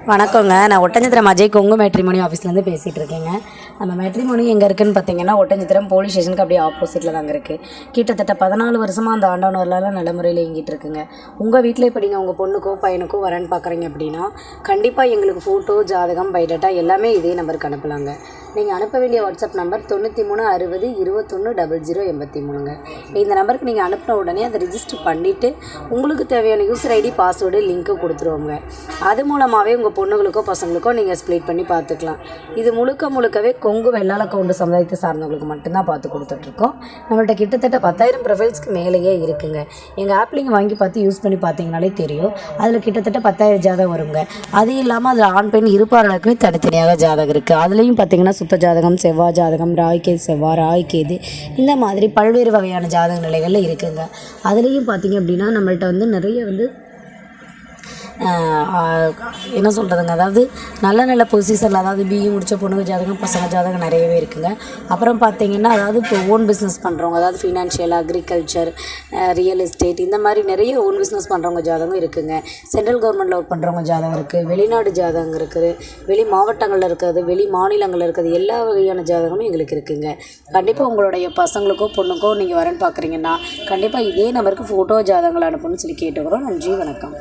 வணக்கங்க. நான் ஒட்டஞ்சத்திரம் அஜய் கொங்கு மேட்ரிமோனி ஆஃபீஸ்லேருந்து பேசிகிட்டு இருக்கேங்க. நம்ம மேட்ரிமோனி எங்கே இருக்குதுன்னு பார்த்தீங்கன்னா, ஒட்டஞ்சத்திரம் போலீஸ் ஸ்டேஷனுக்கு அப்படியே ஆப்போசிட்டில் தாங்க இருக்குது. கிட்டத்தட்ட 14 வருஷமாக அந்த ஆண்டவனர்லாம் நல்ல முறையில் இயங்கிட்டு இருக்குங்க. உங்கள் வீட்டில் இப்போ நீங்கள் உங்கள் பொண்ணுக்கோ பையனுக்கோ வரேன்னு பார்க்குறீங்க அப்படின்னா, கண்டிப்பாக எங்களுக்கு ஃபோட்டோ, ஜாதகம், பயோடேட்டா எல்லாமே இதே நம்பருக்கு அனுப்பலாங்க. நீங்கள் அனுப்ப வேண்டிய வாட்ஸ்அப் நம்பர் 93 60 21 00 83ங்க. இந்த நம்பருக்கு நீங்கள் அனுப்பின உடனே அதை ரிஜிஸ்டர் பண்ணிவிட்டு உங்களுக்கு தேவையான யூசர் ஐடி, பாஸ்வேர்டு, லிங்க்கு கொடுத்துருவோங்க. அது மூலமாகவே உங்கள் பொண்ணுங்களுக்கோ பசங்களுக்கோ நீங்கள் ஸ்ப்ளிட் பண்ணி பார்த்துக்கலாம். இது முழுக்கவே கொங்கு வெள்ளாள கவுண்டு சமுதாயத்தை சார்ந்தவங்களுக்கு மட்டும்தான் பார்த்து கொடுத்துட்ருக்கோம். நம்மள்ட்ட கிட்டத்தட்ட 10,000 ப்ரொஃபைல்ஸ்க்கு மேலேயே இருக்குங்க. எங்கள் ஆப் நீங்கள் வாங்கி பார்த்து யூஸ் பண்ணி பார்த்தீங்கனாலே தெரியும். அதில் கிட்டத்தட்ட 10,000 ஜாதகம் வருங்க. அது இல்லாமல் அதில் ஆண் பெண் இருப்பாளருக்குமே தனித்தனியாக ஜாதகம் இருக்குது. அதுலேயும் பார்த்தீங்கன்னா சுத்த ஜாதகம், செவ்வாய் ஜாதகம், ராய்கேது செவ்வாய், ராய்கேது, இந்த மாதிரி பல்வேறு வகையான ஜாதக நிலைகளில் இருக்குங்க. அதுலேயும் பார்த்தீங்க அப்படின்னா நம்மள்ட்ட நிறைய என்ன சொல்கிறதுங்க, அதாவது நல்ல பொசிஷனில், அதாவது பிஇ முடித்த பொண்ணுங்க ஜாதகம், பசங்க ஜாதகம் நிறையவே இருக்குங்க. அப்புறம் பார்த்தீங்கன்னா அதாவது இப்போ ஓன் பிஸ்னஸ் பண்ணுறவங்க, அதாவது ஃபினான்ஷியல், அக்ரிகல்ச்சர், ரியல் எஸ்டேட், இந்த மாதிரி நிறைய ஓன் பிஸ்னஸ் பண்ணுறவங்க ஜாதகம் இருக்குதுங்க. சென்ட்ரல் கவர்மெண்ட்டில் ஒர்க் பண்ணுறவங்க ஜாதகம் இருக்குது, வெளிநாடு ஜாதகம் இருக்குது, வெளி மாவட்டங்களில் இருக்கிறது, வெளி மாநிலங்களில் இருக்கிறது, எல்லா வகையான ஜாதகமும் எங்களுக்கு இருக்குதுங்க. கண்டிப்பாக உங்களுடைய பசங்களுக்கோ பொண்ணுக்கோ நீங்கள் வரேன்னு பார்க்குறீங்கன்னா கண்டிப்பாக இதே நம்பருக்கு ஃபோட்டோ ஜாதகங்கள் அனுப்பணும்னு சொல்லி கேட்டுக்கிறோம். நன்றி, வணக்கம்.